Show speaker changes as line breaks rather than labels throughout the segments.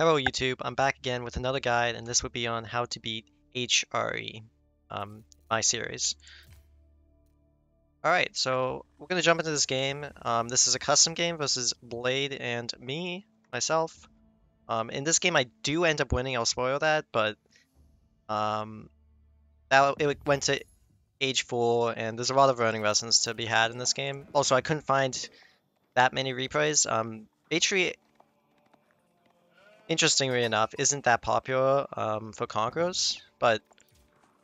Hello YouTube, I'm back again with another guide, and this would be on how to beat HRE, my series. Alright, so we're going to jump into this game. This is a custom game versus Blade and myself. In this game I do end up winning, I'll spoil that, but it went to age 4, and there's a lot of learning lessons to be had in this game. Also, I couldn't find that many replays. HRE, interestingly enough, isn't that popular for Conquerors, but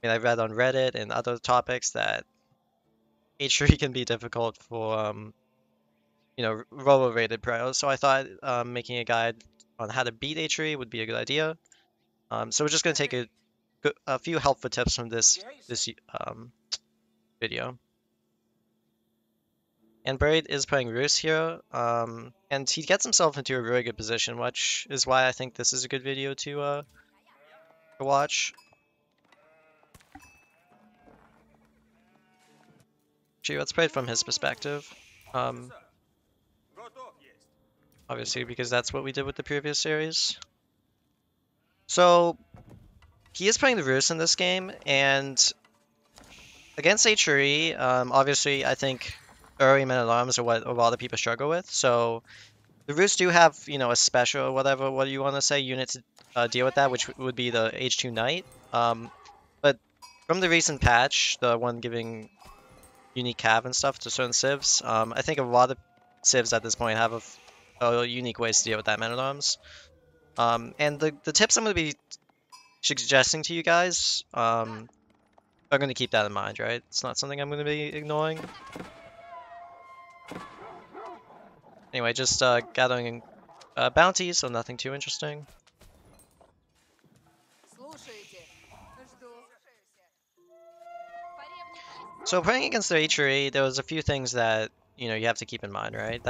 I mean, I read on Reddit and other topics that HRE can be difficult for, lower rated pros, so I thought making a guide on how to beat HRE would be a good idea. So we're just going to take a few helpful tips from this video. And Braid is playing Roos here, and he gets himself into a really good position, which is why I think this is a good video to watch. Actually, let's play it from his perspective. Obviously, because that's what we did with the previous series. So, he is playing the Roos in this game, and against HRE, obviously, I think early men-at-arms are what a lot of people struggle with. So, the Roos do have, a special, what you want to say, unit to deal with that, which would be the H2 Knight. But from the recent patch, the one giving unique cav and stuff to certain civs, I think a lot of civs at this point have a unique ways to deal with that men-at-arms. And the tips I'm going to be suggesting to you guys are going to keep that in mind, right? It's not something I'm going to be ignoring. Anyway, just gathering bounties, so nothing too interesting. So playing against the HRE, there was a few things that you have to keep in mind, right?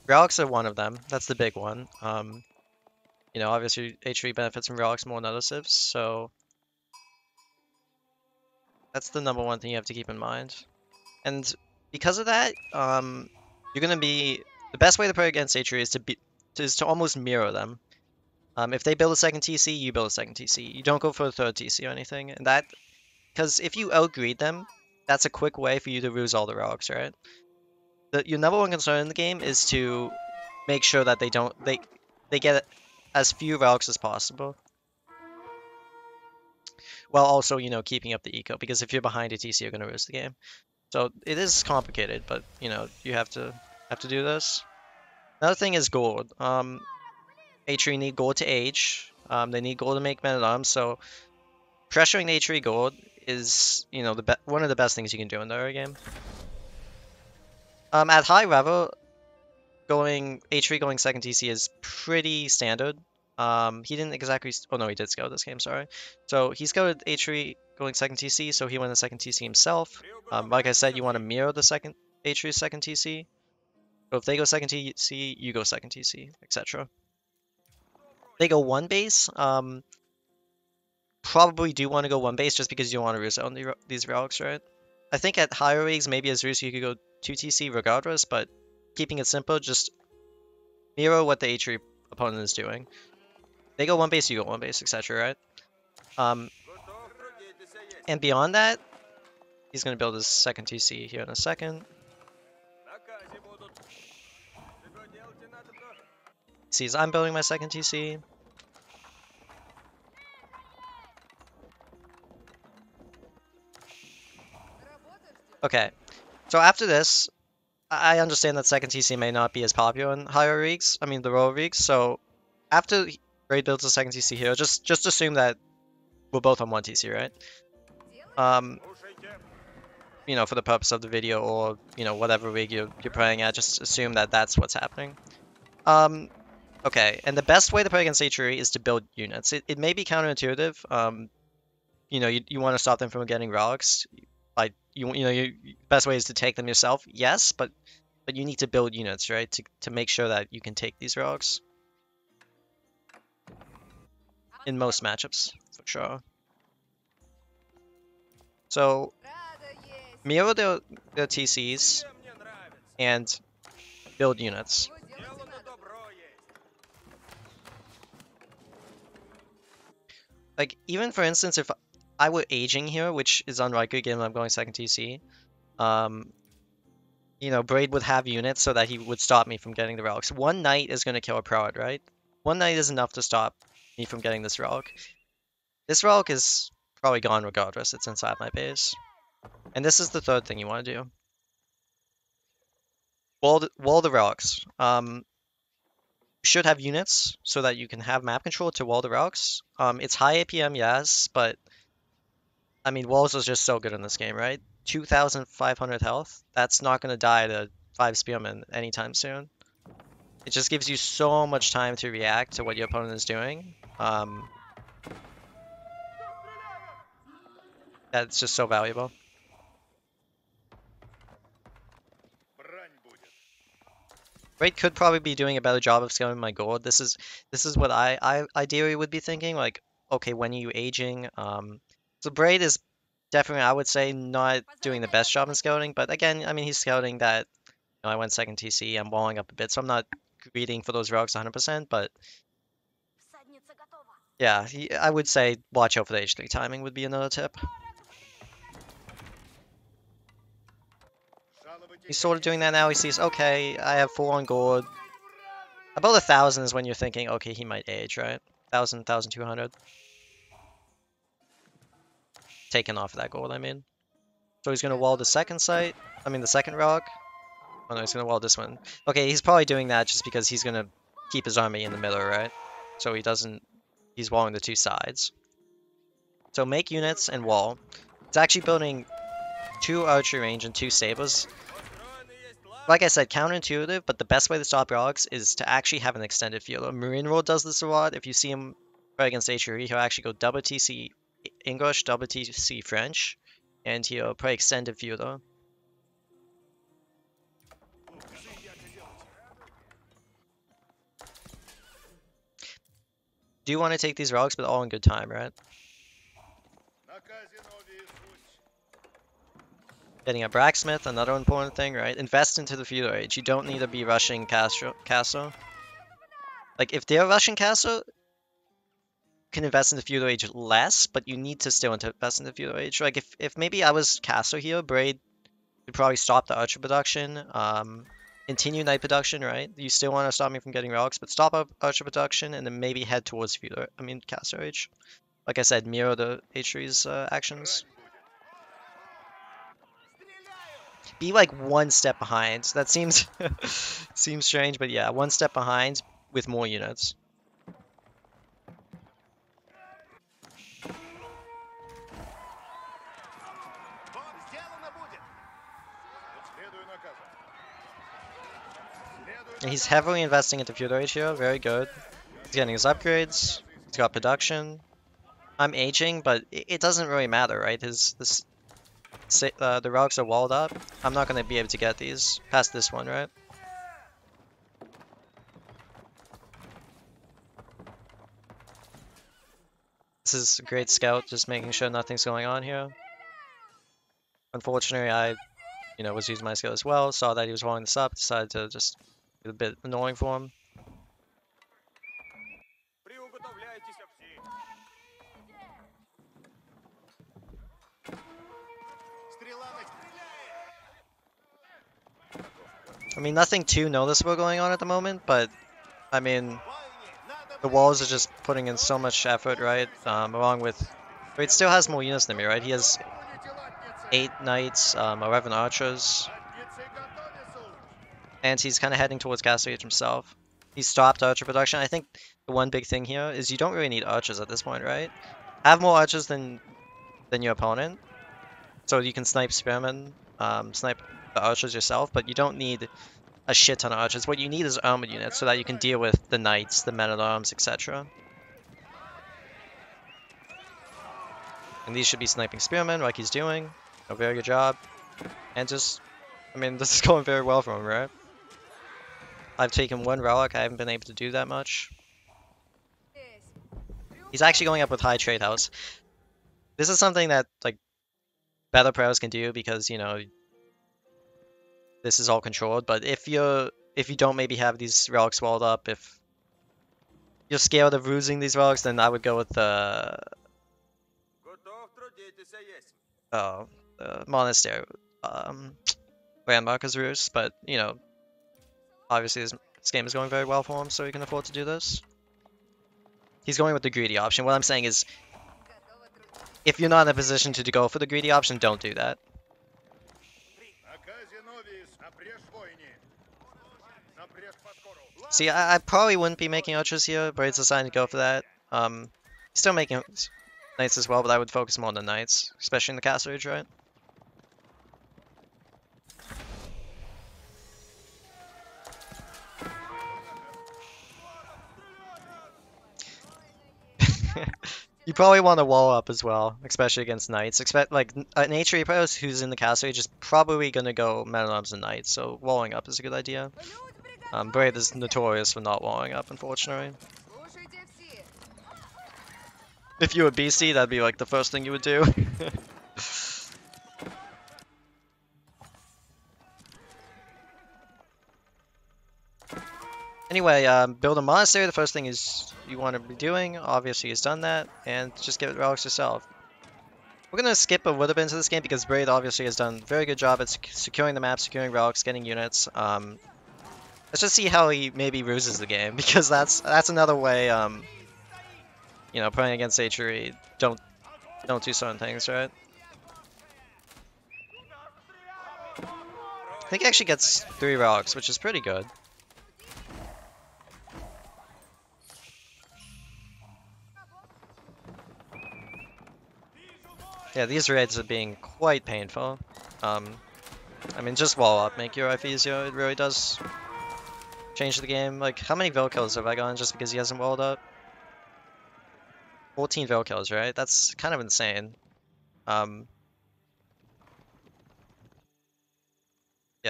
Relics are one of them. That's the big one. Obviously HRE benefits from relics more than other civs, so that's the number one thing you have to keep in mind. And because of that, you're gonna be the best way to play against HRE is to almost mirror them. If they build a second TC, you build a second TC. You don't go for a third TC or anything, and that because if you outgreed them, that's a quick way for you to lose all the relics, right? Your number one concern in the game is to make sure that they get as few relics as possible, while also keeping up the eco, because if you're behind a TC, you're gonna lose the game. So it is complicated, but you have to do this. Another thing is gold. HRE need gold to age. They need gold to make men-at-arms, so pressuring the HRE gold is one of the best things you can do in the early game. At high level, HRE going second TC is pretty standard. He didn't exactly. Oh no, he did scale this game. Sorry. So he scaled HRE going second TC, so he went a second TC himself. Like I said, you want to mirror the HRE second TC. So if they go second TC, you go second TC, etc. They go one base. Probably do want to go one base just because you want to Roos on these relics, right? I think at higher leagues, maybe as Roos you could go 2 TC regardless, but keeping it simple, just mirror what the HRE opponent is doing. They go one base, you go one base, etc., right? And beyond that, he's going to build his second TC here in a second. Sees I'm building my second TC. Okay, so after this, I understand that second TC may not be as popular in higher leagues, the lower leagues, so after Ray builds a second TC here, just assume that we're both on one TC, right? For the purpose of the video, or, whatever league you're playing at, just assume that that's what's happening. Okay, and the best way to play against HRE is to build units. It may be counterintuitive. You want to stop them from getting relics. Like, your best way is to take them yourself, yes, but you need to build units, right, to make sure that you can take these relics. In most matchups, for sure. So, mirror their TCs and build units. like, even for instance, if I were aging here, which is unlikely given I'm going second TC, you know, Braid would have units so that he would stop me from getting the relics. One knight is going to kill a prowad, right? One knight is enough to stop me from getting this relic. This relic is probably gone regardless. It's inside my base. And this is the third thing you want to do. Wall the relics. Should have units so that you can have map control to wall the relics. It's high APM, yes, but I mean, walls is just so good in this game, right? 2,500 health. That's not going to die to 5 spearmen anytime soon. It just gives you so much time to react to what your opponent is doing. That's just so valuable. Raid could probably be doing a better job of scaling my gold. This is what I ideally would be thinking. Like, okay, when are you aging? So Braid is definitely, I would say, not doing the best job in scouting. But again, I mean, he's scouting that. You know, I went second TC. I'm walling up a bit, so I'm not greeting for those relics 100%. But yeah, I would say watch out for the H3 timing would be another tip. He's sort of doing that now. He sees, okay, I have 4 on gold. About 1,000 is when you're thinking, okay, he might age, right? 1,000, 1,200. Taken off of that gold, I mean. So he's going to wall the second site. I mean, the second relic. Oh no, he's going to wall this one. Okay, he's probably doing that just because he's going to keep his army in the middle, right? So he doesn't... He's walling the 2 sides. So make units and wall. It's actually building 2 archery range and 2 sabers. Like I said, counterintuitive, but the best way to stop relics is to actually have an extended feudal. Marine Roll does this a lot. If you see him fight against HRE, he'll actually go double TC English, double TC French, and he'll play extended feudal. Do you want to take these relics, but all in good time, right? Getting a blacksmith, another important thing, right? Invest into the feudal age. You don't need to be rushing castle. Like, if they're rushing castle, you can invest in the feudal age less, but you need to still invest in the feudal age. Like, if maybe I was castle here, Braid would probably stop the archer production, continue knight production, right? You still want to stop me from getting relics, but stop up archer production, and then maybe head towards feudal, castle age. Like I said, mirror the HRE's actions. Be like 1 step behind. That seems seems strange, but yeah, 1 step behind with more units. And he's heavily investing into feudal age here. Very good. He's getting his upgrades. He's got production. I'm aging, but it doesn't really matter, right? The relics are walled up. I'm not going to be able to get these past this one, right? This is a great scout, just making sure nothing's going on here. Unfortunately, I, was using my skill as well. Saw that he was walling this up, decided to just get a bit annoying for him. I mean, nothing too noticeable going on at the moment, but, I mean, the walls are just putting in so much effort, right? Along with... It still has more units than me, right? He has 8 knights, 11 archers. And he's kind of heading towards Castle Age himself. He stopped archer production. I think the one big thing here is you don't really need archers at this point, right? Have more archers than your opponent. So you can snipe spearmen, snipe the archers yourself, but you don't need a shit ton of archers. What you need is armored units so that you can deal with the knights, the men-at-arms, etc. And these should be sniping spearmen like he's doing. A very good job. And just, I mean, this is going very well for him, right? I've taken 1 relic, I haven't been able to do that much. He's actually going up with high trade house. This is something that, like, better pros can do because, this is all controlled, but if you don't maybe have these relics walled up, if you're scared of losing these relics, then I would go with the monastery landmark as Rus, but you know, obviously this game is going very well for him, so he can afford to do this. He's going with the greedy option. What I'm saying is, if you're not in a position to go for the greedy option, don't do that. See, I probably wouldn't be making archers here, but it's deciding to go for that. Still making knights as well, but I would focus more on the knights, especially in the castle age, right? You probably want to wall up as well, especially against knights. Expect like an HRE player who's in the castle age is probably gonna go men at arms and knights, so walling up is a good idea. Braid is notorious for not walling up, unfortunately. If you were BC, that'd be like the first thing you would do. Anyway, build a monastery. The first thing is you want to be doing. Obviously, he's done that, and just get relics yourself. We're gonna skip a little bit into this game because Braid obviously has done a very good job at securing the map, securing relics, getting units. Let's just see how he maybe ruses the game because that's another way. You know, playing against HRE, don't do certain things, right? I think he actually gets 3 relics, which is pretty good. Yeah, these raids are being quite painful. I mean, just wall up, make your life easier. It really does change the game. Like, how many Vil kills have I gotten just because he hasn't walled up? 14 Vil kills, right? That's kind of insane. Yeah,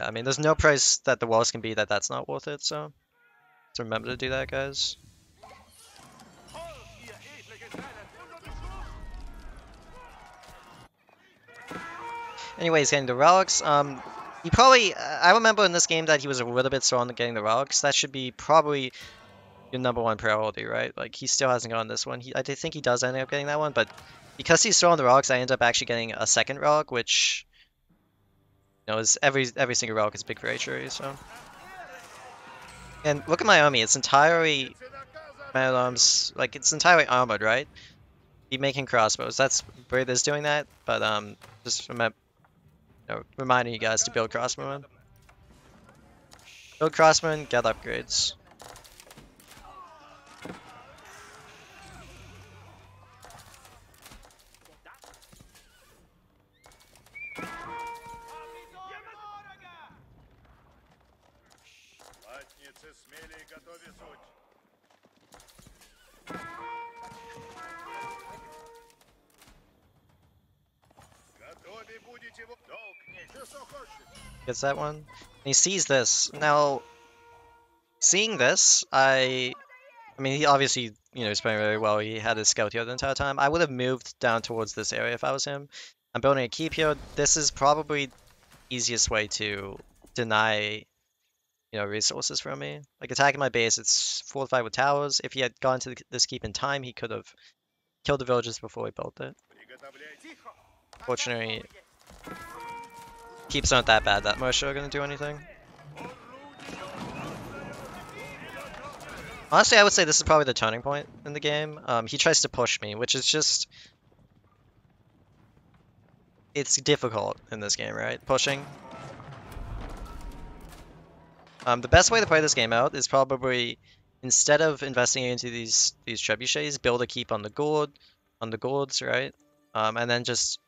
I mean, there's no price that the walls can be that's not worth it, so just remember to do that, guys. Anyways, getting the relics. He probably, I remember in this game that he was a little bit slow on getting the relics. That should be probably your #1 priority, right? Like, he still hasn't gotten this one. I think he does end up getting that one, but because he's slow on the relics, I end up actually getting a second relic, which, you know, is every single relic is big for HRE, so. And look at my army. It's entirely man at arms, like, it's entirely armored, right? Be making crossbows. That's Braid is doing that, but just remember. Reminding you guys to build crossbowmen. Build crossbowmen, get upgrades. Gets that one. And he sees this. Now, seeing this, I mean, he obviously, you know, he's playing very well. He had his scout here the entire time. I would have moved down towards this area if I was him. I'm building a keep here. This is probably the easiest way to deny, you know, resources from me. Like, attacking my base, it's fortified with towers. If he had gone to this keep in time, he could have killed the villagers before he built it. Fortunately, keeps aren't that bad that much are gonna do anything. Honestly, I would say this is probably the turning point in the game. He tries to push me, which is just... It's difficult in this game, right? Pushing. The best way to play this game out is probably, instead of investing into these trebuchets, build a keep on the gourds, right? And then just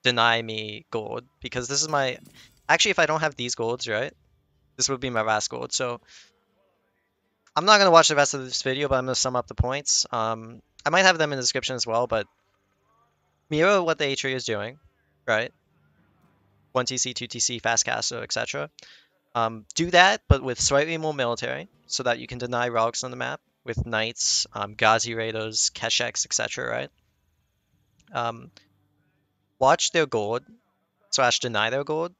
deny me gold, because this is my... Actually, if I don't have these golds, right? This would be my last gold, so... I'm not going to watch the rest of this video, but I'm going to sum up the points. I might have them in the description as well, but mirror what the HRE is doing, right? 1TC, 2TC, fast caster, etc. Do that, but with slightly more military, so that you can deny relics on the map with knights, Ghazi raiders, Kesheks, etc., right? Watch their gold, / deny their gold.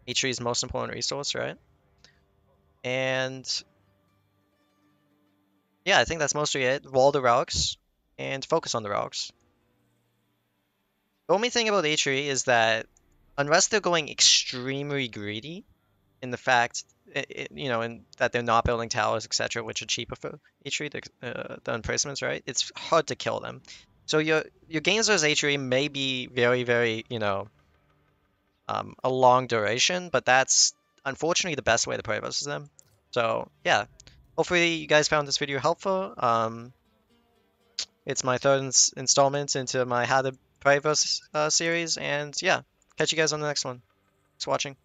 HRE's most important resource, right? And yeah, I think that's mostly it. Wall the relics and focus on the relics. The only thing about HRE is that unless they're going extremely greedy in the fact, you know, in that they're not building towers, etc., which are cheaper for HRE than placements, right? It's hard to kill them. So your games versus HRE may be very, very, you know, a long duration, but that's unfortunately the best way to play versus them. So yeah, hopefully you guys found this video helpful. It's my third installment into my How to Play versus series, and yeah, catch you guys on the next one. Thanks for watching.